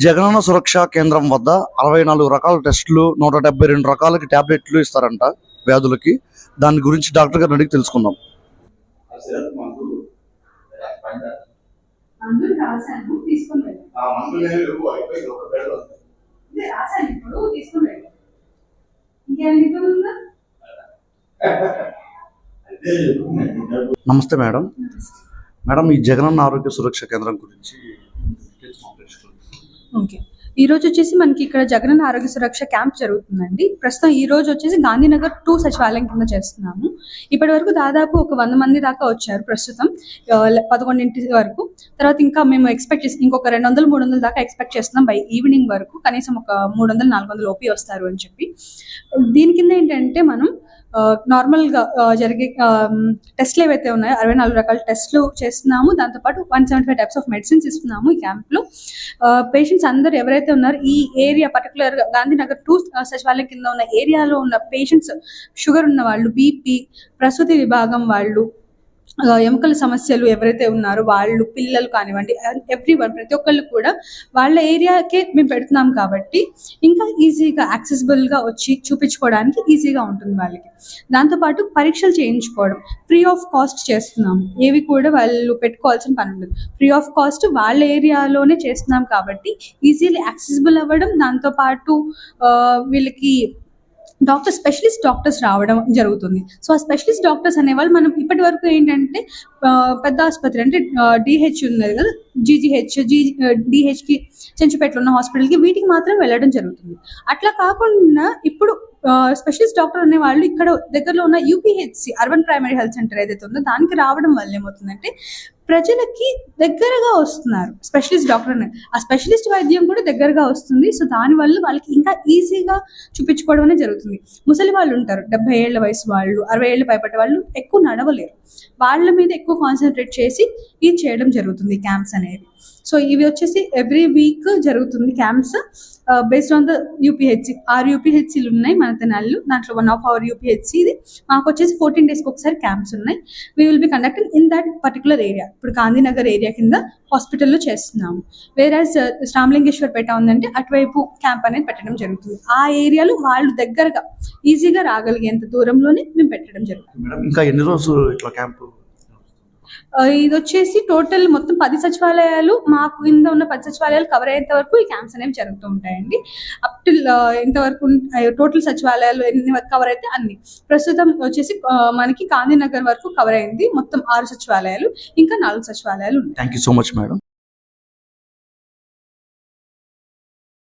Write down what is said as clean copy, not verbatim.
జగనన్న సురక్ష కేంద్రం వద్ద 64 రకాల టెస్టులు 172 రకాలకి టాబ్లెట్లు ఇస్తారంట వ్యాధులకి. దాని గురించి డాక్టర్ గారిని అడిగి తెలుసుకుందాం. నమస్తే మేడం. మేడం, ఈ జగనన్న ఆరోగ్య సురక్ష కేంద్రం గురించి ఓకే. ఈ రోజు వచ్చేసి మనకి ఇక్కడ జగనన్న ఆరోగ్య సురక్ష క్యాంప్ జరుగుతుందండి. ప్రస్తుతం ఈ రోజు వచ్చేసి గాంధీనగర్ 2 సచివాలయం కింద చేస్తున్నాము. ఇప్పటి వరకు దాదాపు ఒక 100 మంది దాకా వచ్చారు. ప్రస్తుతం 11 వరకు. తర్వాత ఇంకా మేము ఎక్స్పెక్ట్ చేసి ఇంకొక 200-300 దాకా ఎక్స్పెక్ట్ చేస్తున్నాం. బై ఈవినింగ్ వరకు కనీసం ఒక 300-400 ఓపీ వస్తారు అని చెప్పి. దీని కింద ఏంటంటే మనం నార్మల్గా జరిగే టెస్ట్లు ఏవైతే ఉన్నాయో 64 రకాల టెస్ట్లు చేస్తున్నాము. దాంతోపాటు 175 టైప్స్ ఆఫ్ మెడిసిన్స్ ఇస్తున్నాము ఈ క్యాంప్లో. పేషెంట్స్ అందరు ఎవరైతే ఉన్నారో ఈ ఏరియా పర్టికులర్గా గాంధీనగర్ 2 సచివాలయం కింద ఉన్న ఏరియాలో ఉన్న పేషెంట్స్, షుగర్ ఉన్న వాళ్ళు, బీపీ, ప్రసూతి విభాగం వాళ్ళు, ఎముకల సమస్యలు ఎవరైతే ఉన్నారో వాళ్ళు, పిల్లలు కానివ్వండి, ఎవ్రీవన్ ప్రతి ఒక్కళ్ళు కూడా వాళ్ళ ఏరియాకే మేము పెడుతున్నాం కాబట్టి ఇంకా ఈజీగా యాక్సెసిబుల్గా వచ్చి చూపించుకోవడానికి ఈజీగా ఉంటుంది వాళ్ళకి. దాంతోపాటు పరీక్షలు చేయించుకోవడం ఫ్రీ ఆఫ్ కాస్ట్ చేస్తున్నాము. ఏవి కూడా వాళ్ళు పెట్టుకోవాల్సిన పని ఉండదు. ఫ్రీ ఆఫ్ కాస్ట్ వాళ్ళ ఏరియాలోనే చేస్తున్నాం కాబట్టి ఈజీలీ యాక్సెసిబుల్ అవ్వడం. దాంతోపాటు వీళ్ళకి స్పెషలిస్ట్ డాక్టర్స్ రావడం జరుగుతుంది. సో ఆ స్పెషలిస్ట్ డాక్టర్స్ అనేవాళ్ళు మనం ఇప్పటి వరకు ఏంటంటే పెద్ద ఆసుపత్రి అంటే డిహెచ్ ఉన్నది కదా, డిహెచ్కి చెంచుపేటలో ఉన్న హాస్పిటల్కి వీటికి మాత్రం వెళ్ళడం జరుగుతుంది. అట్లా కాకుండా ఇప్పుడు స్పెషలిస్ట్ డాక్టర్ అనే వాళ్ళు ఇక్కడ దగ్గరలో ఉన్న UPHC urban primary health centre ఏదైతే ఉందో దానికి రావడం వల్ల ఏమవుతుందంటే ప్రజలకి దగ్గరగా వస్తున్నారు స్పెషలిస్ట్ డాక్టర్ అనేది. ఆ స్పెషలిస్ట్ వైద్యం కూడా దగ్గరగా వస్తుంది. సో దానివల్ల వాళ్ళకి ఇంకా ఈజీగా చూపించుకోవడం అనేది జరుగుతుంది. ముసలి వాళ్ళు ఉంటారు, 70 ఏళ్ల వయసు వాళ్ళు, 60 ఏళ్ళు పైబడ్డ వాళ్ళు ఎక్కువ నడవలేరు. వాళ్ళ మీద ఎక్కువ కాన్సన్ట్రేట్ చేసి ఇది చేయడం జరుగుతుంది క్యాంప్స్ అనేవి. సో ఇవి వచ్చేసి ఎవ్రీ వీక్ జరుగుతుంది camps based on the UPHC. 6 యూపీహెచ్సీలు ఉన్నాయి మన తెనాలిలో. దాంట్లో 1 ఆఫ్ అవర్ యూపీహెచ్సి ఇది. మాకు వచ్చేసి 14 డేస్కి ఒకసారి క్యాంప్స్ ఉన్నాయి. We will be conducting in that particular area. ఇప్పుడు గాంధీనగర్ ఏరియా కింద హాస్పిటల్లో చేస్తున్నాము. వేరేస్ రామలింగేశ్వరపేట ఉందంటే అటువైపు క్యాంప్ అనేది పెట్టడం జరుగుతుంది. ఆ ఏరియాలో వాళ్ళు దగ్గరగా ఈజీగా రాగలిగేంత దూరంలోనే మేము పెట్టడం జరుగుతుంది. ఇంకా ఎన్ని రోజులు ఇట్లా క్యాంపు? ఇది వచ్చేసి టోటల్ మొత్తం 10 సచివాలయాలు, మాకు కింద ఉన్న 10 సచివాలయాలు కవర్ అయ్యేంత వరకు ఈ క్యాంప్స్ అనేవి జరుగుతూ ఉంటాయండి. అప్ టిల్ ఇంతవరకు టోటల్ సచివాలయాలు ఎన్ని కవర్ అయితే అన్ని. ప్రస్తుతం వచ్చేసి మనకి గాంధీనగర్ వరకు కవర్ అయింది. మొత్తం 6 సచివాలయాలు, ఇంకా 4 సచివాలయాలు ఉన్నాయి. Thank you so much madam.